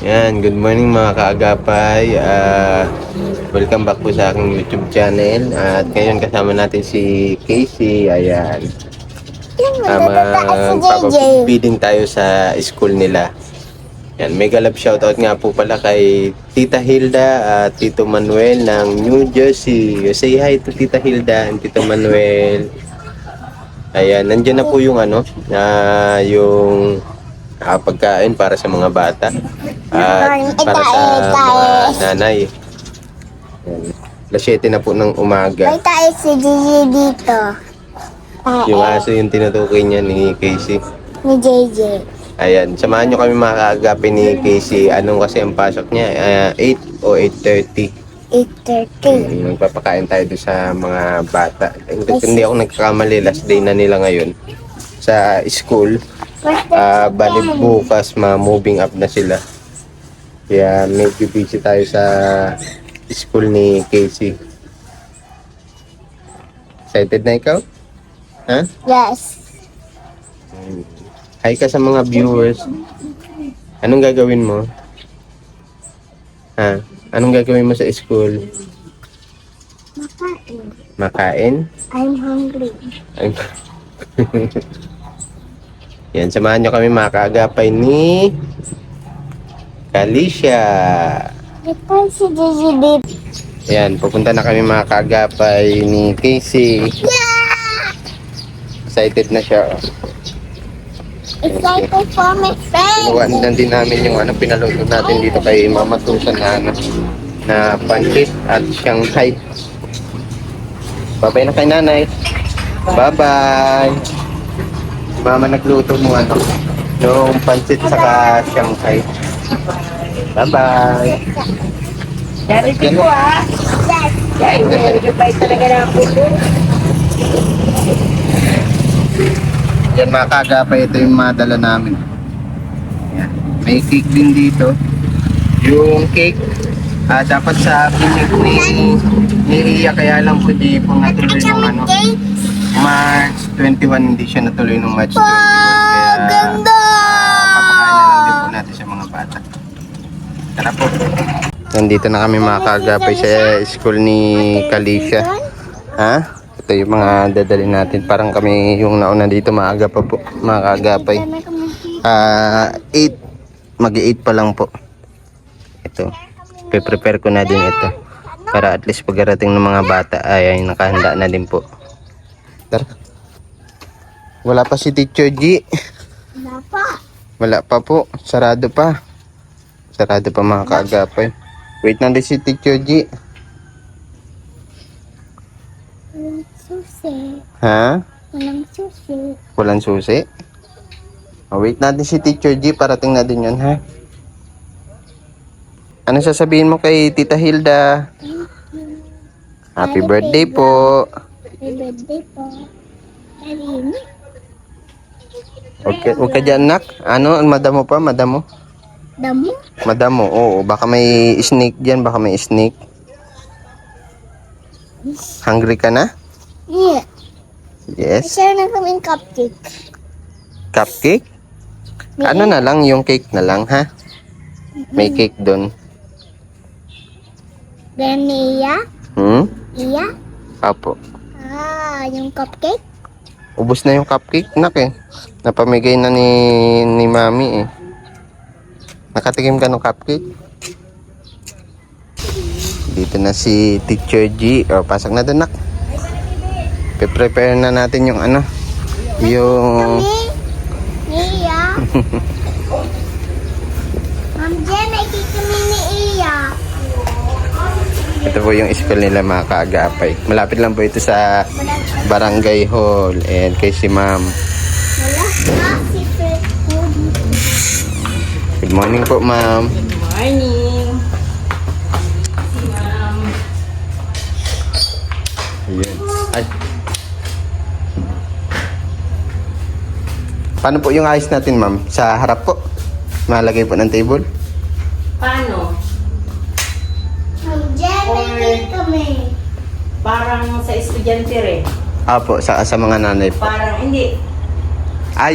Yan, good morning mga kaagapay. Welcome back po sa aking YouTube channel. At ngayon kasama natin si Casey. Ayan. Magpapabiding tayo sa school nila. Yan, mega love shoutout nga po pala kay Tita Hilda at Tito Manuel ng New Jersey. Say hi to Tita Hilda and Tito Manuel. Ayan, nandiyan na po yung yung pagkain para sa mga bata at para sa mga nanay. Alas 7 na po ng umaga. May tayo si Gigi dito. Yung aso yung tinutukoy niya ni Casey. Ni JJ. Ayan, samahan nyo kami mga kaagapin ni Casey. Anong kasi ang pasok niya? 8 o 8:30. 8:30. Magpapakain tayo doon sa mga bata. Hindi ako nagkakamali, last day na nila ngayon sa school. Bali bukas moving up na sila. Kaya medyo busy tayo sa school ni Casey. Excited na ikaw? Ha? Yes. Hi ka sa mga viewers. Anong gagawin mo? Ha? Anong gagawin mo sa school? Makain. Makain? I'm hungry. Yan, samahan nyo kami mga kaagapay ni Kalisha. May tayo si Gigi dito. Yan, pupunta na kami mga kaagapay ni Casey. Yeah! Excited na siya. Excited for my friends. Inuwan din namin yung pinaluto natin dito kay Mama Susan na pancit at Shanghai. Babay na kay nanay. Bye-bye. Mama nagluto mo yung pancit saka Shanghai. Bye-bye. Daritin ko Dahil nag-reply talaga na ako. Yan mga kagapay, ito yung madala namin. Yan. May cake din dito. Yung cake, dapat sa pinig ni Iya, kaya lang po di po natuloy ng March 21, hindi siya natuloy ng March 21. Kaya Ganda! papakain na lang din po natin sa mga bata. Tara po. Nandito na kami mga kagapay sa school ni Kalisha. Ha? Ito yung mga dadalhin natin. Parang kami yung nauna dito maaga pa po mga kagapay. 8, mag-8 pa lang po. Ito, prepare ko na din ito para at least pagkarating ng mga bata ay nakahanda na din po. Tara. Wala pa si Teacher G. Wala pa. Wala pa po, sarado pa mga kaagapay. Wait na din si Teacher G. Walang susi. Ha? Walang susi. Walang susi? Wait natin si Teacher G, parating na din yun, ha? Ano sasabihin mo kay Tita Hilda? Happy birthday po. Happy birthday po. Karin. Okay, huwag ka dyan, nak. Ano, madamo pa, madamo? Damo? Madamo, oo. Baka may snake dyan, baka may snake. Hungry ka na? Yeah. Yes. Share na kaming cupcake. Cupcake? Ano na lang, yung cake na lang, ha? May cake doon. Then Iya? Iya? Apo. Yung cupcake? Ubus na yung cupcake, nak eh. Napamigay na ni Mami eh. Nakatikim ka ng cupcake? Dito na si Teacher G. Pasok na doon, nak. Prepare na natin yung yung... Iya? Ma'am Jen, may cake kami ni Iya. Ito po yung school nila mga kaagapay. Malapit lang po ito sa Barangay Hall. And kay si Ma'am. Wala na si Good morning po, Ma'am. Morning. Ayan. Ay. Paano po yung ayos natin, Ma'am? Sa harap po? Malagay po ng table? Paano? Ma'am Jen, may cake kami. Parang sa estudyante rin. Apo, sa mga nanay po. Parang hindi.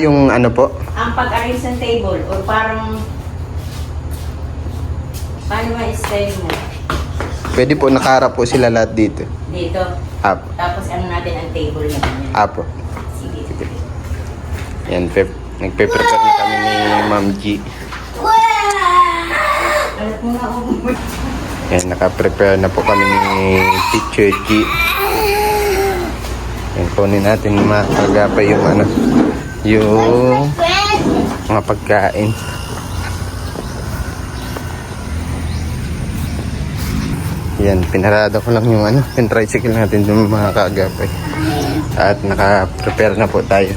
Yung ano po? Ang pag-arrange ng table or parang Paano ba style mo? Pwede po, nakaharap po sila lahat dito. Dito. Apo. Tapos ano natin ang table na ganyan. Apo. Sige. Yan, nagpe-prepare na kami ni Ma'am G. Alat mo na ako. Yan, naka-prepare na po kami ni Teacher G. Yan, kunin natin mga kagapay yung ano, yung mga pagkain. Yan, pinarada ko lang yung ano, yung tricycle natin yung mga kagapay. At naka-prepare na po tayo.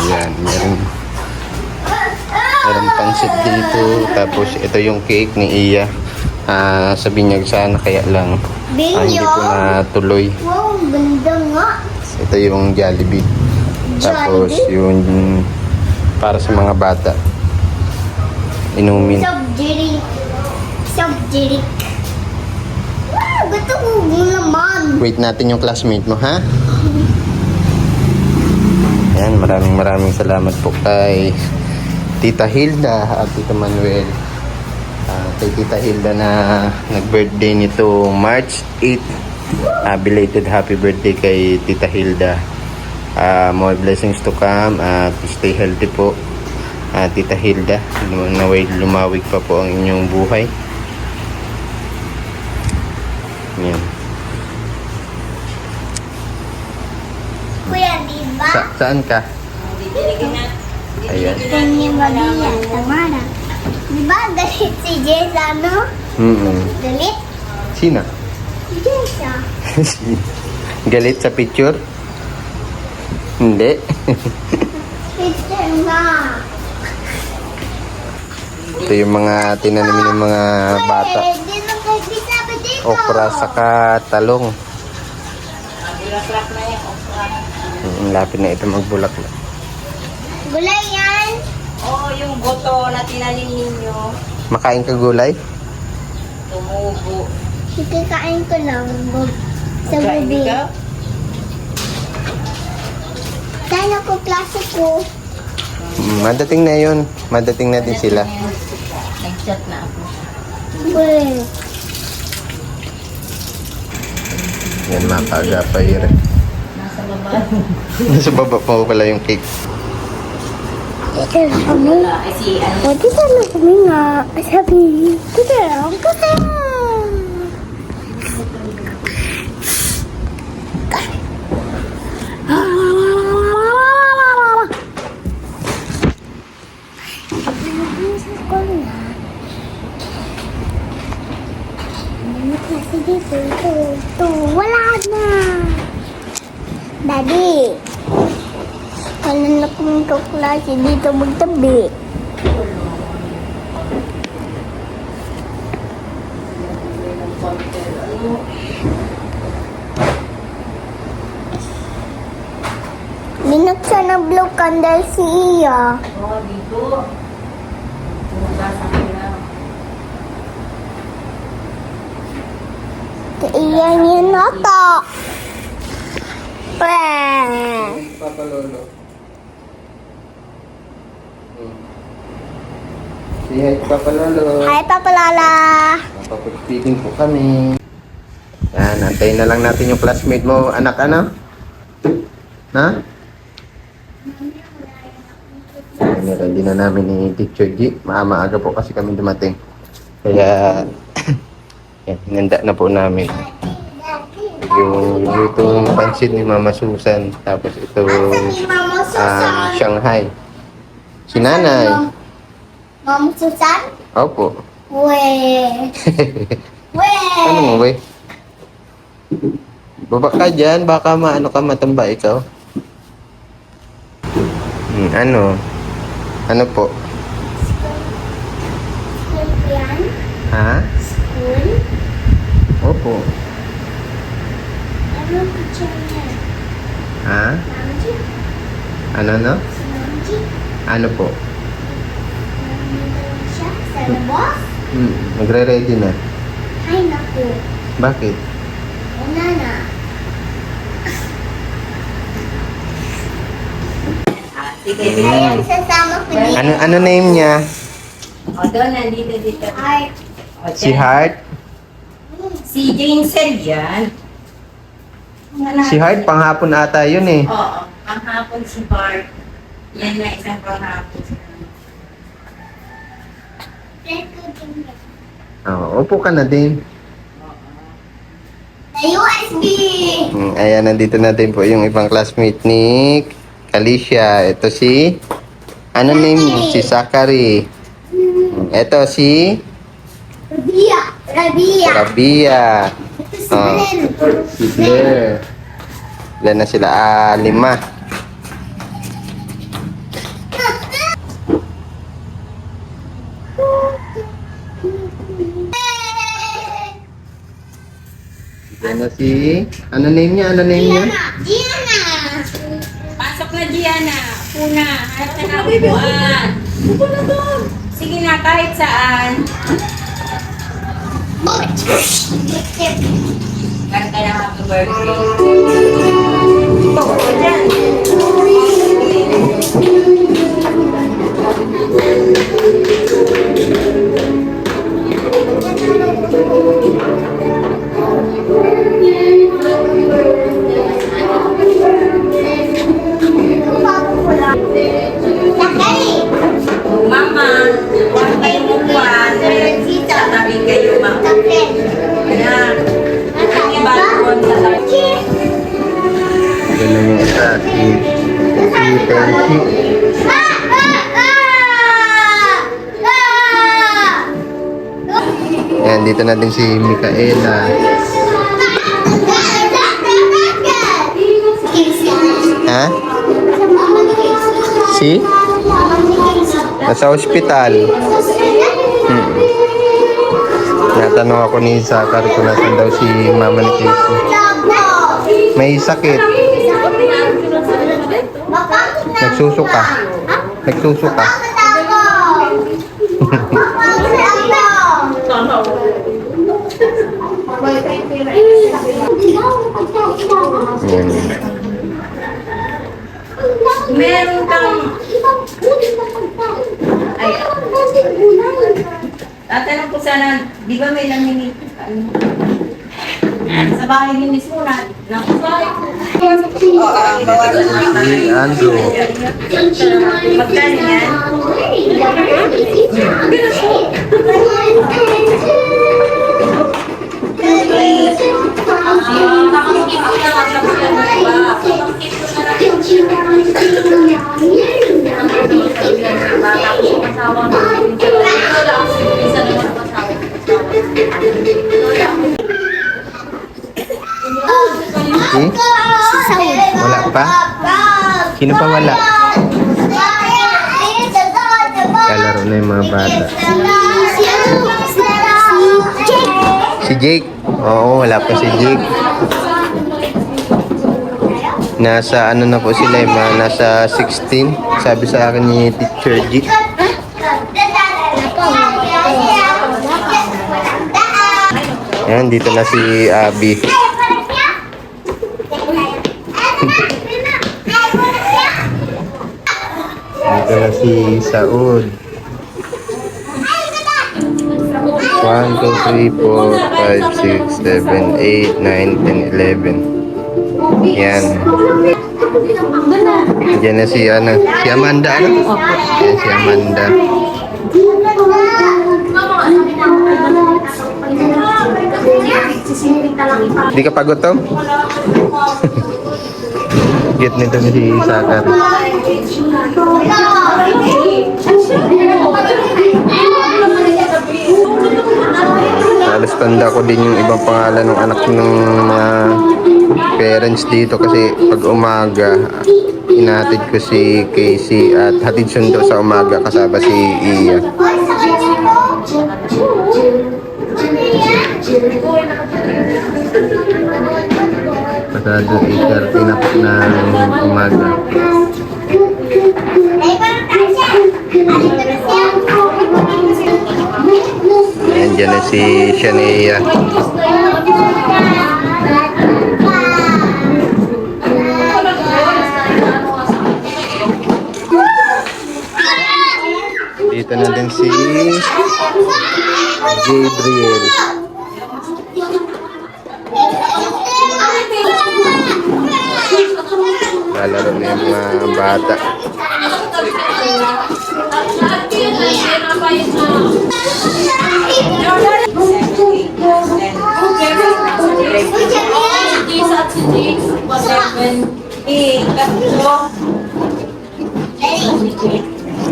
Ayan, meron pansit dito. Tapos ito yung cake ni Iya. Sa binyag sana kaya lang hindi po natuloy. Wow, ganda nga. Ito yung Jollibee. Tapos yung para sa mga bata. Inumin. Subjirik. Subjirik. Wow, gusto ko naman. Wait natin yung classmate mo, ha? Ayan, maraming salamat po kay Tita Hilda at Tita Manuel. Kay Tita Hilda na nag-birthday nito March 8. Belated happy birthday kay Tita Hilda. More blessings to come at stay healthy po. Tita Hilda, naway lumawig pa po ang inyong buhay. Ayan. Kuya, diba? Saan ka? Ayan. Kanya Maria, Tamara. Diba galit si Jessa, no? Galit? Sino? Si Jessa. Galit sa picture? Hindi. Picture nga. Ito yung mga tinanim ng mga bata. Dito kay Bisa ba dito? Okra saka talong. Bulaklak na yan. Lapit na ito magbulaklak. Gulay yan. Oo, yung boto na tinanim ninyo. Makain ka gulay? Tumubo. Ikikain ko lang sa Kain gabi. ka? Kain ako klase ko. Madating na yun. Madating na din sila. Nag-chat na ako. Uy. Yan mga kaagapay rin. Nasa baba. Nasa baba pa pala yung cake. Ito kami. Wala. Ay si ano. O, dito na kami nga. Sabi, dito lang kasi. Kasi dito, ito, wala na. Daddy, wala na kaming kaklase dito magtabi. Binuksan ng blue candle si Iya. Oo, dito. Tumugasan ko lang. Iyan yun nata. Pweh. Papa Lolo. Say hi to Papa Lolo. Hi, Papa Lala. Papag-speaking po kami. Yan, antayin na lang natin yung classmate mo. Anak, ano? Ha? Yan, ready na namin ni Teacher G. Maaga po kasi kami dumating. Kaya, yan, hinanda na po namin. Yung lutong pansit ni Mama Susan. Tapos ito, Si Mama Susan. Shanghai. Si Nanay. Mama Susan? Opo. Weh. Weh. Ano mo, wey? Baba ka dyan, baka maano ka matamba ikaw. Ano? Ano po? School yan? Ha? School? Opo. Ano ang picture niya? Ha? Mamji? Ano no? Si Mamji? Ano po? Nandito siya sa labas? Magre-ready na. Ay, naku. Bakit? Una na. Sige. Ayan, sasama ko dito. Ano name niya? O, doon, nandito, dito. Heart. O, Si dyan. Heart? Si Jainsel yan. Si Heart, panghapon ata yun eh. Oo, panghapon si Bart. Yan na isang panghapon. Upo ka na din. The USB. Ayan, nandito na din po yung ibang classmate ni Alicia. Ito si... Ano name niya? Si Zachary. Ito si... Rabia. Rabia. Rabia. Ito si Belen. Si Blair. Ilan na sila? 5. Ano si... Ano name niya? Ano name niya? Gianna. Pasok na, Gianna. Una, hanap na ng upuan. Upo na doon. Sige na, kahit saan. Kanta na happy birthday. Upo dyan. Sakay. Mama, huwag kayong upuan. Tatabi kayo, ma. Sakay. Ayan. Ang ibalkon sa tabi. Ganun yung isa. Si Tensi. Ayan, dito na din si Micaela. Ha? Si? Nasa ospital. Natanong ako ni Zachary kung nasan daw si mama ni Casey. May sakit. Nagsusuka. Nagsusuka. Ayan. Meron kang... Ay, tatanong ko sana, di ba may laminate? Sa bahay ni Miss Muna, nakusahay ko. Si Andrew. Magkano yan? Wala pa? Sino pa wala? Kalaro na yung mga bata. Si Jake. Oo, wala pa si Jake. Nasa ano na po sila, nasa 16. Sabi sa akin ni Teacher G. Ayan, dito na si Abby. Dito na si Saud. 1, 2, 3, 4, 5, 6, 7, 8, 9, 10, 11. Yan. Diyan na si Amanda, ano? Yan si Amanda. Hindi ka pagod to? Get nito si Zachary. Halos tanda ko din yung ibang pangalan ng anak ng mga parents dito kasi pag umaga inahatid ko si Casey at hatid sundo sa umaga kasama si Iya. Pasado 8:30 na po ng umaga. Ayan, dyan na si Shania. Ayan si Gabriel. Lalaro na yung mga bata.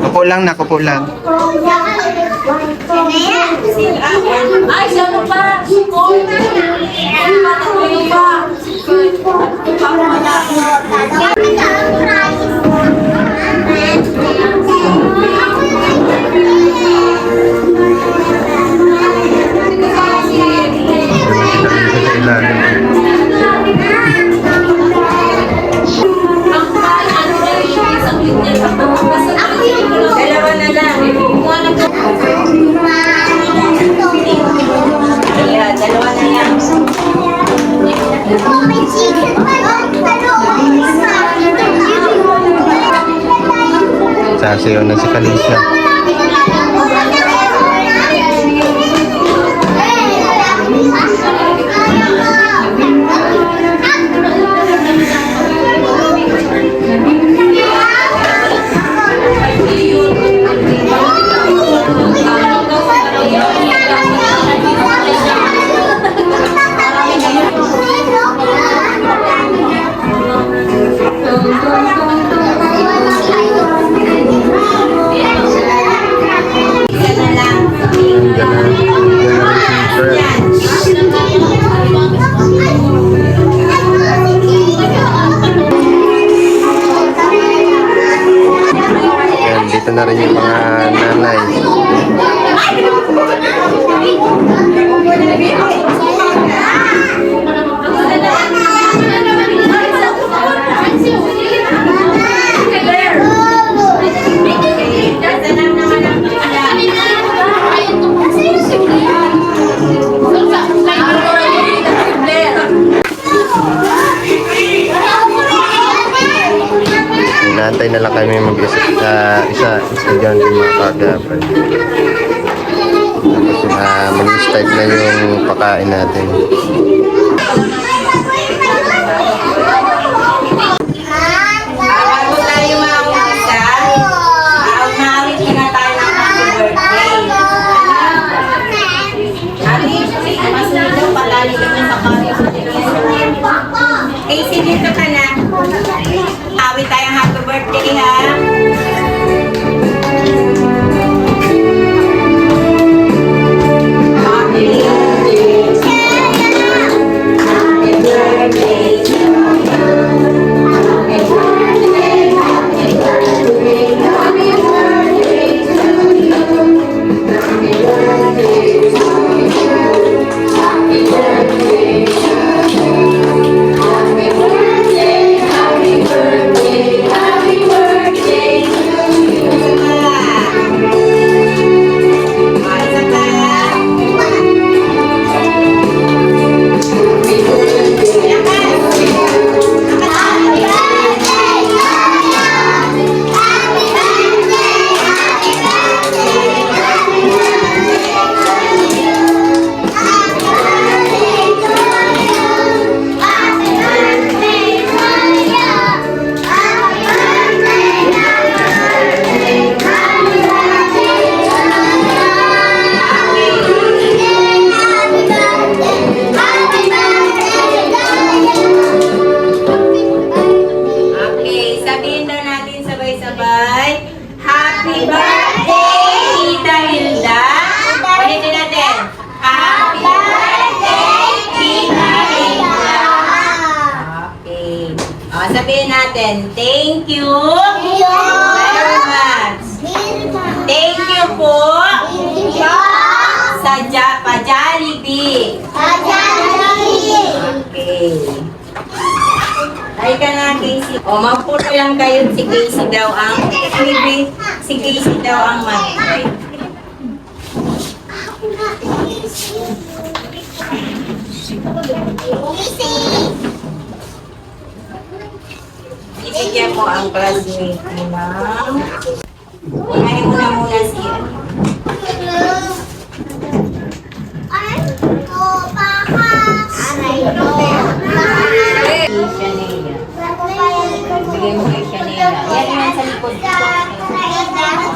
Kupo lang na, kupo lang. Ay, siya pa! Dalawa na lang. Yeah, dalawa na lang. Sasayaw na si Kalisha. Ayan, dito na rin yung mga nanay. Inaantay na lang kami mag-isa estudyante mga kagabay. Tapos mag-start na yung pakain natin. Bago tayo maumisa, maawit na tayo ng happy birthday. Mas nito palali ka na sa kanya. Casey, dito ka na. Awit tayong happy birthday, ha? Happy birthday to you. Happy birthday, happy birthday, happy birthday to you. Happy birthday to you. Happy birthday to you. Happy birthday, happy birthday, happy birthday to you. Isa pa. Happy birthday. Okay, sabihin daw natin sabay-sabay. Happy birthday, Tita Hilda. Ulitin natin. Happy birthday, Tita Hilda. Okay. Sabihin natin, thank you very much. Thank you po sa pa-Jollibee. Okay. Ay ka na, Casey. O, magpuno lang kayo. Si Casey daw ang mag Ibigyan mo ang classmate mo ng... Kumain mo na muna siya. Shania. Bigay mo kay Shania. Yan sa likod ko.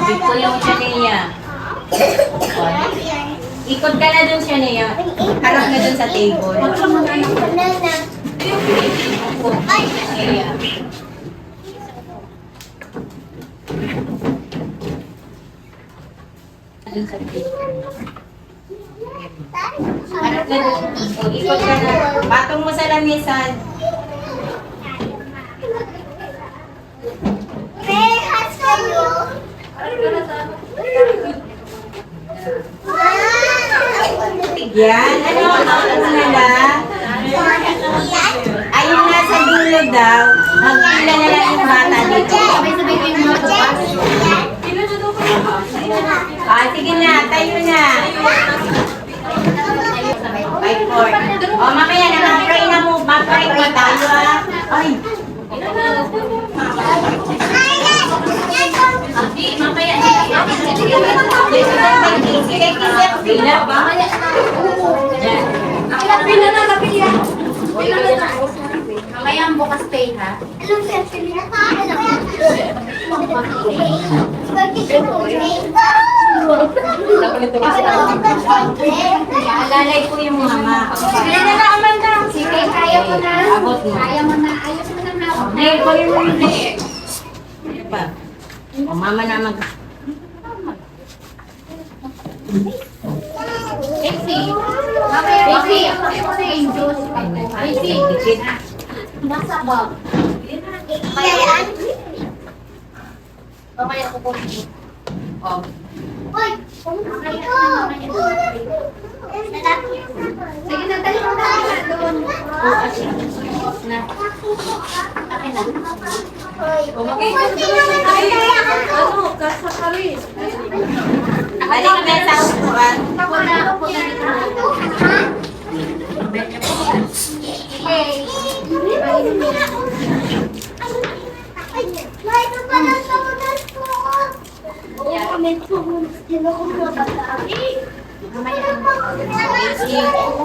Dito yung Shania. Ikot ka na dun, Shania. Harap ka dun sa table. Shania. Dun sa table. Harap ka dun. Ikot ka na. Patong mo sa lamisan. Rehas kayo. Yan. Ano ang nila? Ayun na sa dulo daw. Magpila na lang yung bata dito. Ah, sige na. Tayo na. 5-4. O, mamaya na. Mag-pray na mo. Mag-pray pa tayo, ah. Ay. Mamaya ang bukas pay ha. Alalay ko yung mama. Sige na naman na. Sige, kaya mo na. Abot mo. Kaya mo na. Ayos mo na na. Ngayon ko yung muna pa. O, mama na mag... Casey. Casey, ako mo na yung juice. Casey. Dikit. Basa ba? Kaya, Mamaya ko po. O, uy, Sige na, dali mo na. Doon. Na. Akin na. balik na sa upuan. Ako na, ako na dito.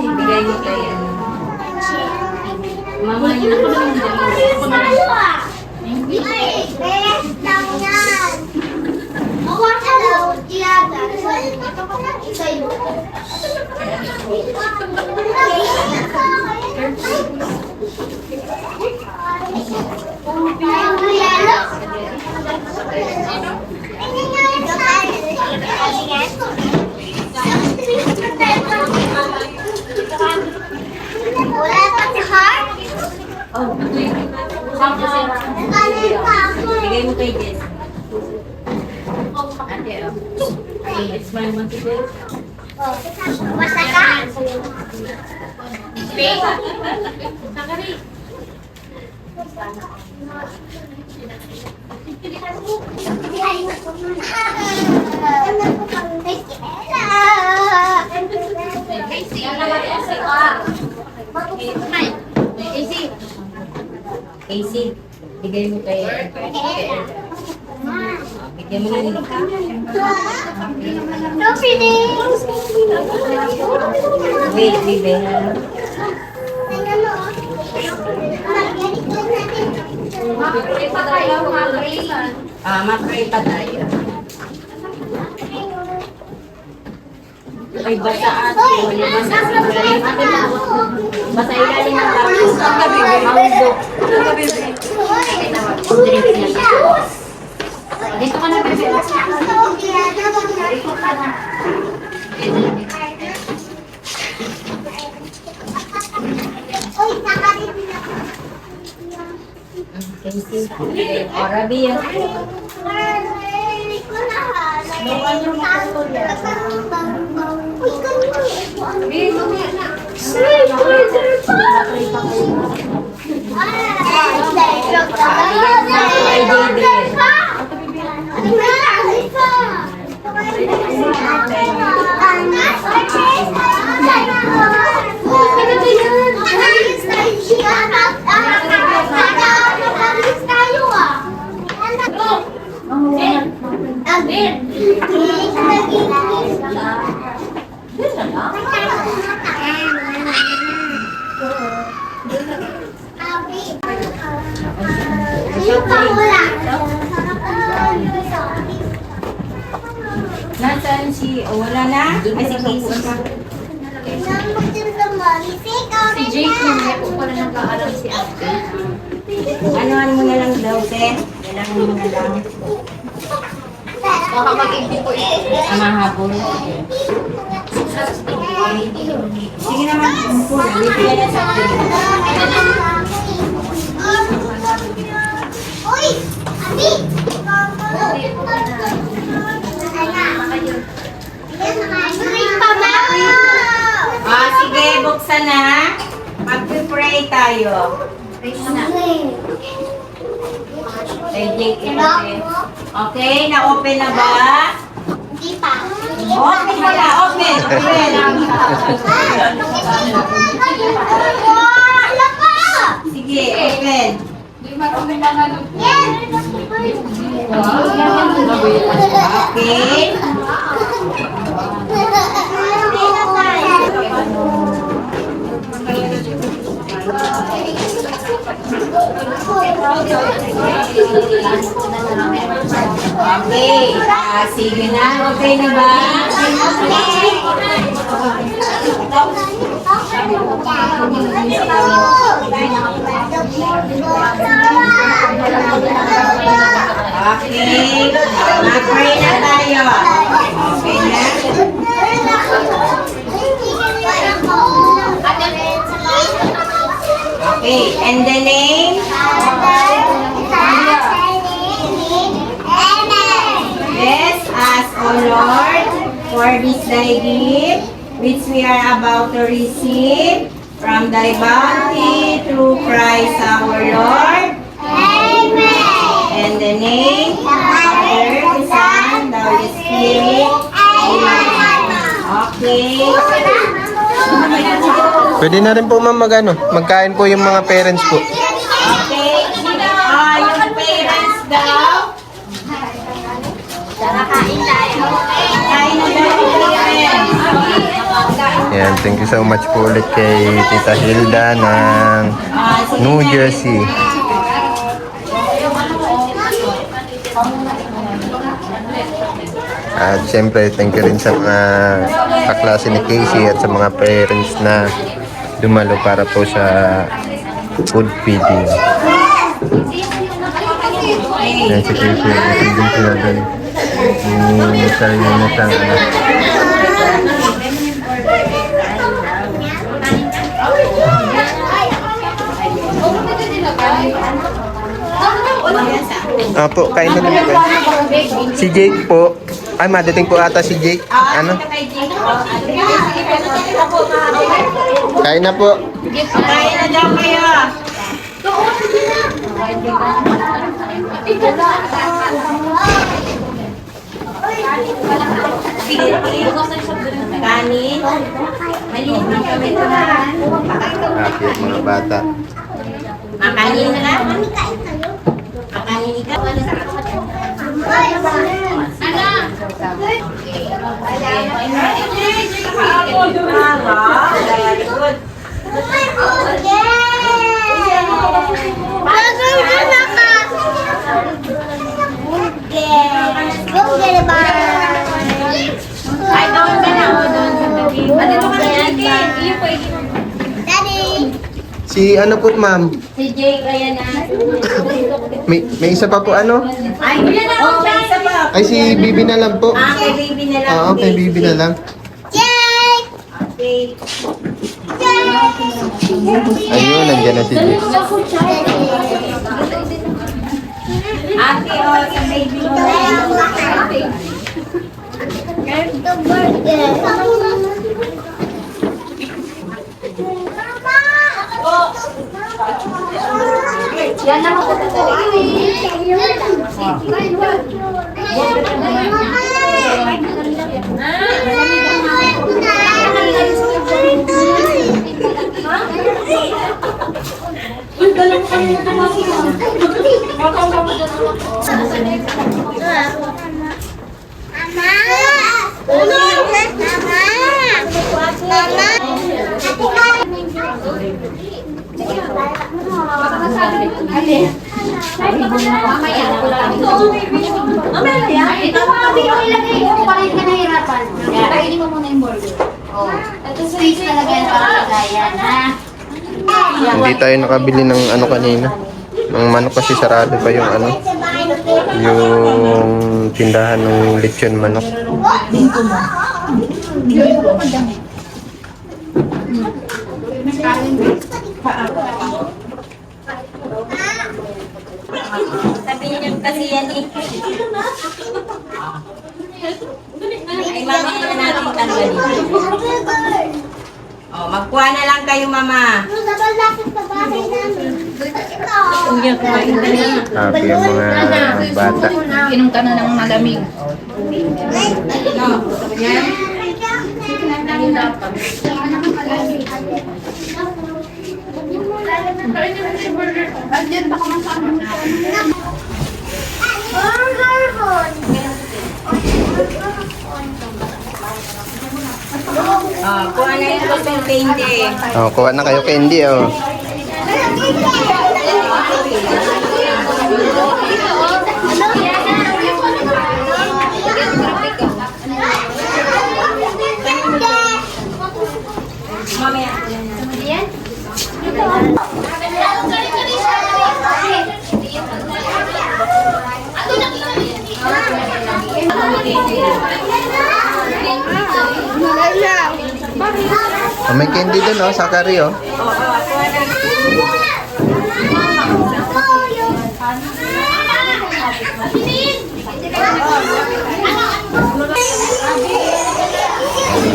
Ibigay mo kay ano. Mama yun ako lang Wala pa si Heart? Oh, Kanin pa ako. bigay mo kay Jess. Ate, it's my monthly day. Basta ka? Casey, bigay mo kay bigay mo na No feelings. wait, bigay na. Ma-pray pa tayo. Ay, basa ate. Wala basa si Ibrahim. Ate, basa ilalim ng lapis. Mahulog. Dito ka na, bebe. Casey, Orabi yan. Yung pangula. Nasaan si... Oh, wala na? Ay, si Casey pa. Si Jake naman po pala nag-aaral si ate. Ano mo na lang daw, te? Kailangan mo na lang. Baka mag-ibig po ito. Mahapon. Sige naman. Bibigyan na sa akin. Uy! Abi! Drink pa ba? Sige, buksan na. Mag-pray tayo. Kay Jake ito, te. Okay, na-open na ba? Hindi pa. Open na ba? Open! Open! Wala pa! Sige, open. Yan! Okay. Okay. Sige na. Okay na ba? Okay. Mag-pray na tayo. Okay na? Okay. And the name? Bless us, O Lord, for this thy gift, which we are about to receive from thy bounty through Christ our Lord. In the name of the Father, the Son, the Holy Spirit. Amen. Okay. Pwede na rin po ma'am magkain po yung mga parents po. Okay. Yung parents daw. Kain tayo. Kain na daw yung parents. Yan, thank you so much po ulit kay Tita Hilda ng New Jersey. At siyempre, thank you rin sa mga kaklase ni Casey at sa mga parents na dumalo para po sa food feeding. Yan si Casey, ito din sila doon. Yung sarili na siyang anak. Apo, kain na naman po. Si Jake po. Ay, madating po ata si Jake. Ano? Kain na po. Kain na daw kayo. Kanin. Maliit na kami ito na. Happy at mga bata. Makanin na lang. Makanin ikaw. Ay, doon ka na. Doon sa tabi. Andito ka na, Jake. Iyo po, Daddy! Si ano po ma'am? Si Jake, ayan na. May isa pa po ano? Ay, yun na. Oh, may isa pa. Ay, si Bibi na lang po. Kay baby na lang. Oo, kay Bibi na lang. Jake! Okay. Ayun, nandiyan na si Jake. Ate, oh, sa baby mo. The burger. Yan na ako Mama! Mamaya, mamaya na yan. Ito mga biro ilagay mo pa rin ka nahirapan. Kainin mo muna yung burger. Oh. Ito space talaga yan para lagayan, ha? Hindi tayo nakabili ng ano kanina. Ng manok kasi sarado pa yung ano. Yung tindahan ng lechon manok. Sabi niyo kasi yan eh. Ay, mamaya na natin tanggalin. Oh, magkuha na lang kayo, mama. Happy yung mga bata. Inom ka na ng malamig. No, yan. Oh, kuha na yung kusong candy. Oh, kuha na kayo candy oh. Mamaya. Oh, may candy dun oh, sa curry oh.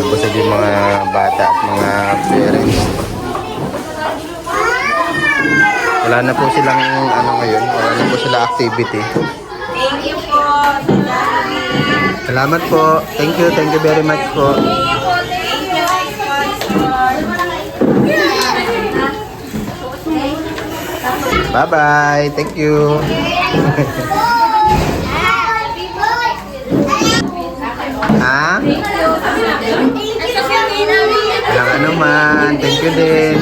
Busog yung mga bata at mga parents. Wala na po silang ano ngayon, wala na po sila activity. Thank you po. Salamat po. Thank you very much po. Bye-bye. Thank you. Ha? Walang ano man. Thank you din.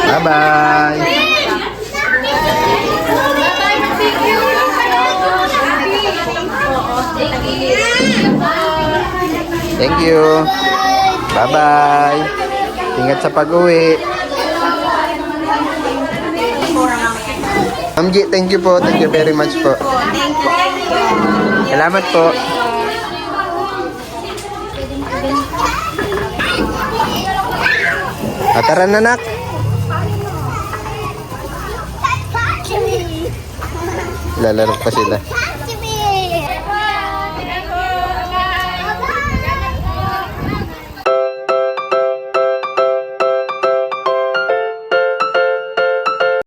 Bye-bye. Thank you. Bye-bye. Ingat sa pag-uwi. Ma'am G, thank you po. Thank you very much po. Salamat po. Tara na, nak. Lalaro pa sila.